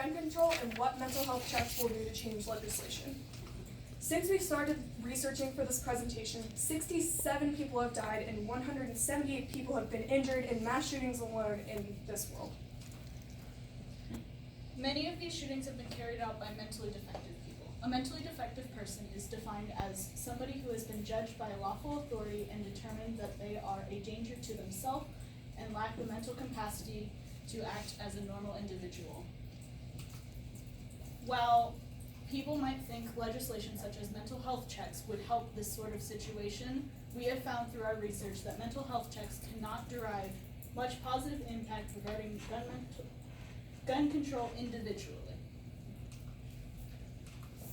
gun control and what mental health checks will do to change legislation. Since we started researching for this presentation, 67 people have died and 178 people have been injured in mass shootings alone in this world. Many of these shootings have been carried out by mentally defective people. A mentally defective person is defined as somebody who has been judged by a lawful authority and determined that they are a danger to themselves and lack the mental capacity to act as a normal individual. While people might think legislation such as mental health checks would help this sort of situation, we have found through our research that mental health checks cannot derive much positive impact regarding gun control individually.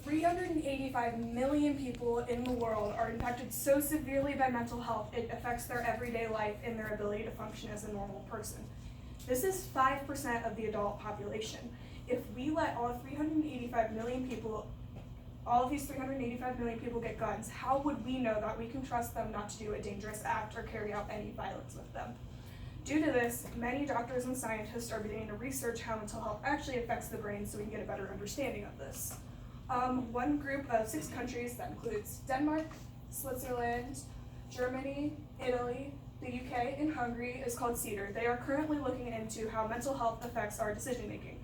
385 million people in the world are impacted so severely by mental health it affects their everyday life and their ability to function as a normal person. This is 5% of the adult population. If we let all of these 385 million people get guns, how would we know that we can trust them not to do a dangerous act or carry out any violence with them? Due to this, many doctors and scientists are beginning to research how mental health actually affects the brain so we can get a better understanding of this. One group of 6 countries that includes Denmark, Switzerland, Germany, Italy, the UK, and Hungary is called CEDAR. They are currently looking into how mental health affects our decision making.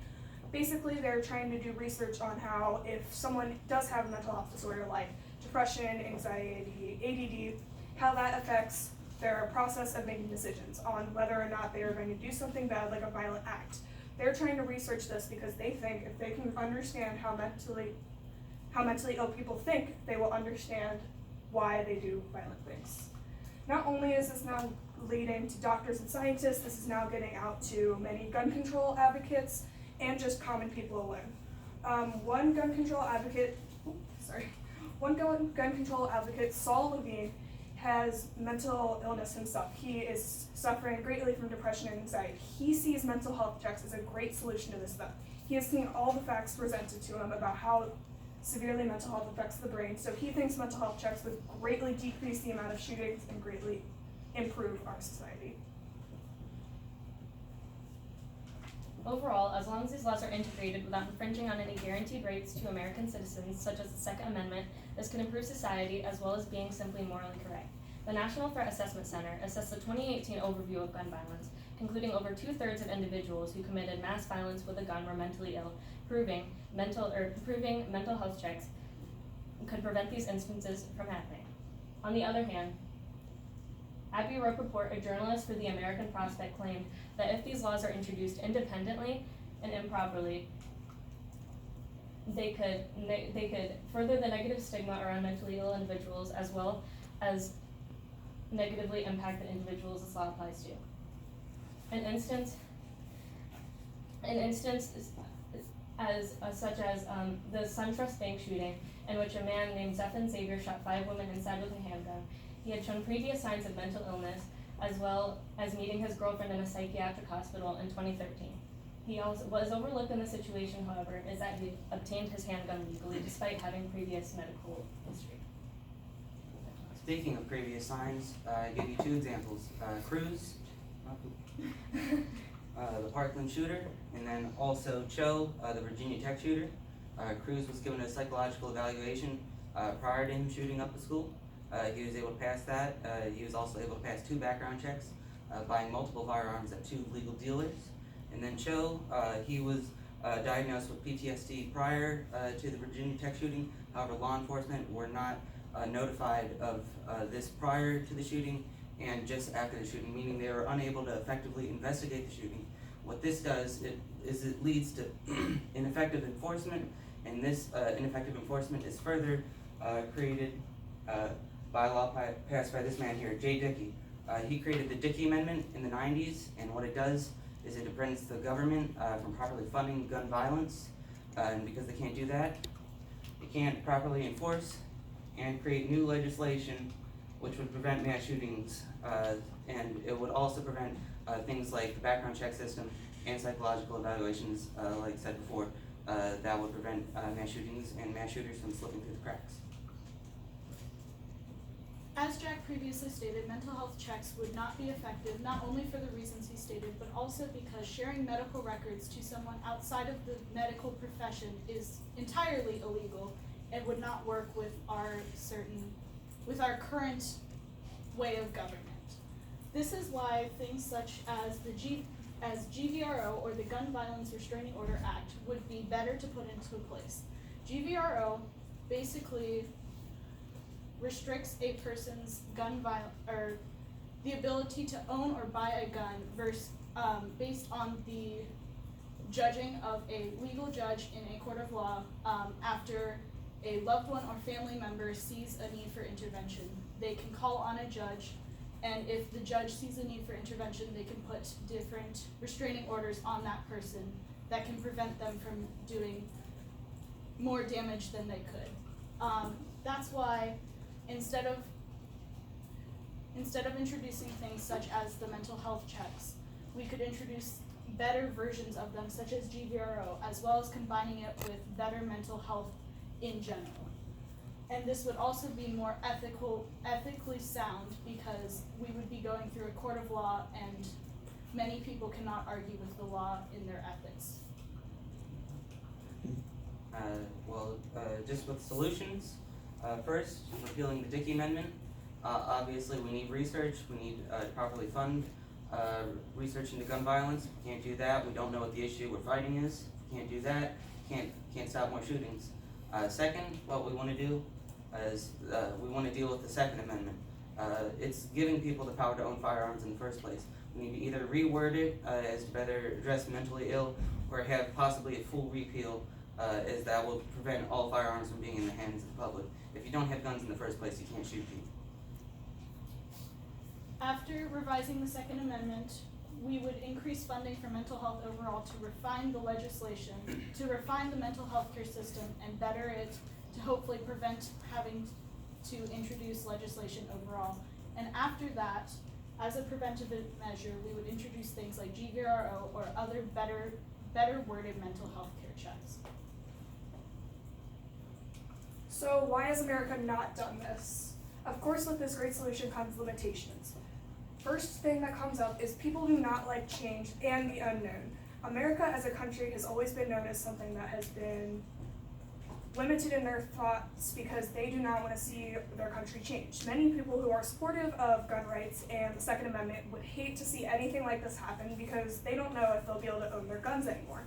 Basically, they're trying to do research on how if someone does have a mental health disorder like depression, anxiety, ADD, how that affects their process of making decisions on whether or not they are going to do something bad like a violent act. They're trying to research this because they think if they can understand how mentally ill people think, they will understand why they do violent things. Not only is this now leading to doctors and scientists, this is now getting out to many gun control advocates and just common people alone. One gun control advocate, Saul Levine, has mental illness himself. He is suffering greatly from depression and anxiety. He sees mental health checks as a great solution to this stuff. He has seen all the facts presented to him about how severely mental health affects the brain, so he thinks mental health checks would greatly decrease the amount of shootings and greatly improve our society. Overall, as long as these laws are integrated without infringing on any guaranteed rights to American citizens, such as the Second Amendment, this can improve society as well as being simply morally correct. The National Threat Assessment Center assessed the 2018 overview of gun violence, concluding over 2/3 of individuals who committed mass violence with a gun were mentally ill, proving mental health checks could prevent these instances from happening. On the other hand, Abby Rappaport, a journalist for the American Prospect, claimed that if these laws are introduced independently and improperly, they could further the negative stigma around mentally ill individuals as well as negatively impact the individuals this law applies to. An instance such as the SunTrust Bank shooting, in which a man named Zephan Xavier shot 5 women inside with a handgun. He had shown previous signs of mental illness, as well as meeting his girlfriend in a psychiatric hospital in 2013. He also was overlooked in the situation, however, is that he obtained his handgun legally despite having previous medical history. Speaking of previous signs, I give you 2 examples. Cruz, the Parkland shooter, and then also Cho, the Virginia Tech shooter. Cruz was given a psychological evaluation prior to him shooting up the school. He was able to pass that. He was also able to pass 2 background checks, buying multiple firearms at 2 legal dealers. And then Cho, he was diagnosed with PTSD prior to the Virginia Tech shooting. However, law enforcement were not notified of this prior to the shooting and just after the shooting, meaning they were unable to effectively investigate the shooting. What this does is it leads to ineffective enforcement, and this ineffective enforcement is further created by a law passed by this man here, Jay Dickey. He created the Dickey Amendment in the 90s, and what it does is it prevents the government from properly funding gun violence, and because they can't do that, they can't properly enforce and create new legislation which would prevent mass shootings, and it would also prevent things like the background check system and psychological evaluations, like I said before, that would prevent mass shootings and mass shooters from slipping through the cracks. As Jack previously stated, mental health checks would not be effective, not only for the reasons he stated, but also because sharing medical records to someone outside of the medical profession is entirely illegal and would not work with our current way of government. This is why things such as GVRO, or the Gun Violence Restraining Order Act, would be better to put into place. GVRO basically restricts a person's the ability to own or buy a gun based on the judging of a legal judge in a court of law after a loved one or family member sees a need for intervention. They can call on a judge, and if the judge sees a need for intervention, they can put different restraining orders on that person that can prevent them from doing more damage than they could. That's why instead of introducing things such as the mental health checks, we could introduce better versions of them, such as GVRO, as well as combining it with better mental health in general. And this would also be more ethically sound, because we would be going through a court of law, and many people cannot argue with the law in their ethics. Just with solutions, first, repealing the Dickey Amendment. Obviously, we need research. We need to properly fund research into gun violence. If we can't do that, we don't know what the issue we're fighting is. If we can't do that, can't stop more shootings. Second, what we want to do is we want to deal with the Second Amendment. It's giving people the power to own firearms in the first place. We need to either reword it as to better address mentally ill, or have possibly a full repeal as that will prevent all firearms from being in the hands of the public. If you don't have guns in the first place, you can't shoot people. After revising the Second Amendment, we would increase funding for mental health overall to refine the legislation, to refine the mental health care system, and better it to hopefully prevent having to introduce legislation overall. And after that, as a preventative measure, we would introduce things like GVRO or other better worded mental health care checks. So why has America not done this? Of course, with this great solution comes limitations. First thing that comes up is people do not like change and the unknown. America as a country has always been known as something that has been limited in their thoughts because they do not want to see their country change. Many people who are supportive of gun rights and the Second Amendment would hate to see anything like this happen because they don't know if they'll be able to own their guns anymore.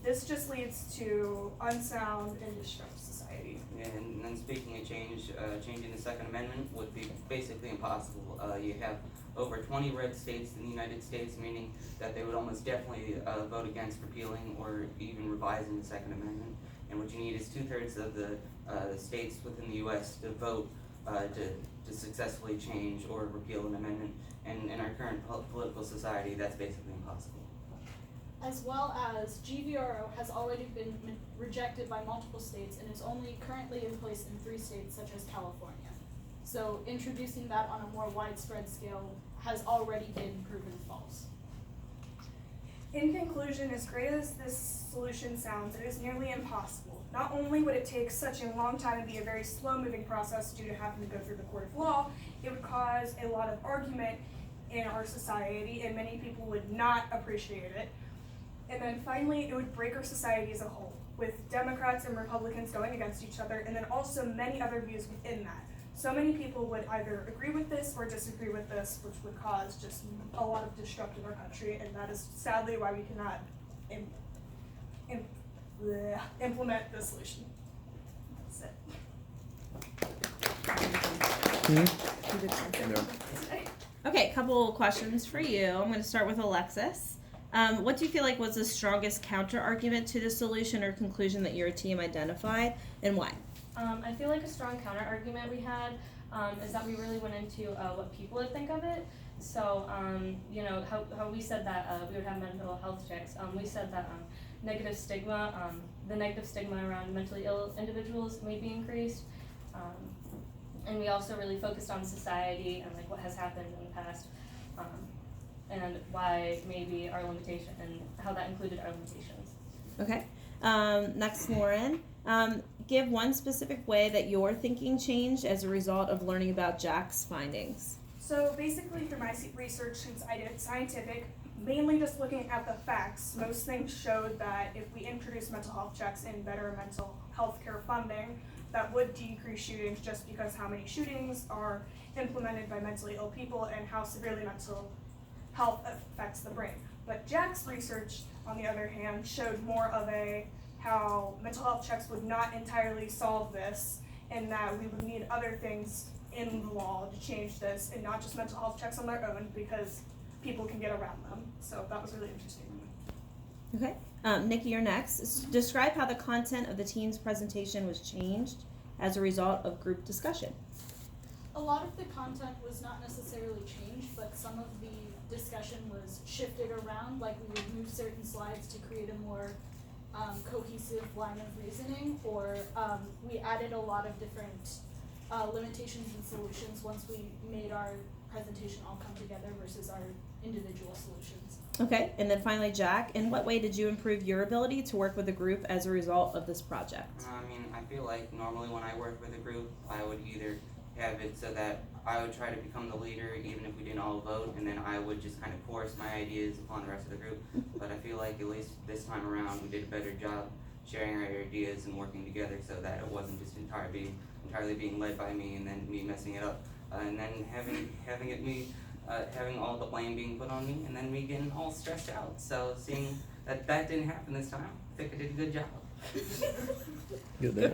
This just leads to unsound and distressed society. Yeah, and then speaking of changing the Second Amendment would be basically impossible. You have over 20 red states in the United States, meaning that they would almost definitely vote against repealing or even revising the Second Amendment. And what you need is 2/3 of the states within the U.S. to vote to successfully change or repeal an amendment. And in our current political society, that's basically impossible. As well as GVRO has already been rejected by multiple states and is only currently in place in 3 states such as California. So introducing that on a more widespread scale has already been proven false. In conclusion, as great as this solution sounds, it is nearly impossible. Not only would it take such a long time and be a very slow-moving process due to having to go through the court of law, it would cause a lot of argument in our society, and many people would not appreciate it. And then finally, it would break our society as a whole, with Democrats and Republicans going against each other, and then also many other views within that. So many people would either agree with this or disagree with this, which would cause just a lot of disruption in our country, and that is sadly why we cannot implement this solution. That's it. Okay, couple questions for you. I'm going to start with Alexis. What do you feel like was the strongest counter argument to the solution or conclusion that your team identified, and why? I feel like a strong counter argument we had is that we really went into what people would think of it. So, how we said that we would have mental health checks. We said that the negative stigma around mentally ill individuals may be increased. And we also really focused on society and like what has happened in the past. And why maybe our limitation and how that included our limitations. Okay. Next, Lauren. give one specific way that your thinking changed as a result of learning about Jack's findings. So basically through my research, since I did scientific, mainly just looking at the facts, most things showed that if we introduce mental health checks and better mental health care funding, that would decrease shootings just because how many shootings are implemented by mentally ill people and how severely mental health affects the brain. But Jack's research, on the other hand, showed more of how mental health checks would not entirely solve this, and that we would need other things in the law to change this, and not just mental health checks on their own, because people can get around them. So that was really interesting to me. Okay. Nikki, you're next. Describe how the content of the team's presentation was changed as a result of group discussion. A lot of the content was not necessarily changed, but some of the discussion was shifted around, like we would move certain slides to create a more cohesive line of reasoning, or we added a lot of different limitations and solutions once we made our presentation all come together versus our individual solutions. Okay, and then finally, Jack, in what way did you improve your ability to work with a group as a result of this project? I feel like normally when I work with a group, I would either have it so that I would try to become the leader even if we didn't all vote, and then I would just kind of force my ideas upon the rest of the group. But I feel like at least this time around we did a better job sharing our ideas and working together so that it wasn't just entirely being led by me and then me messing it up. And then having all the blame being put on me, and then me getting all stressed out. So seeing that didn't happen this time, I think I did a good job. Good there.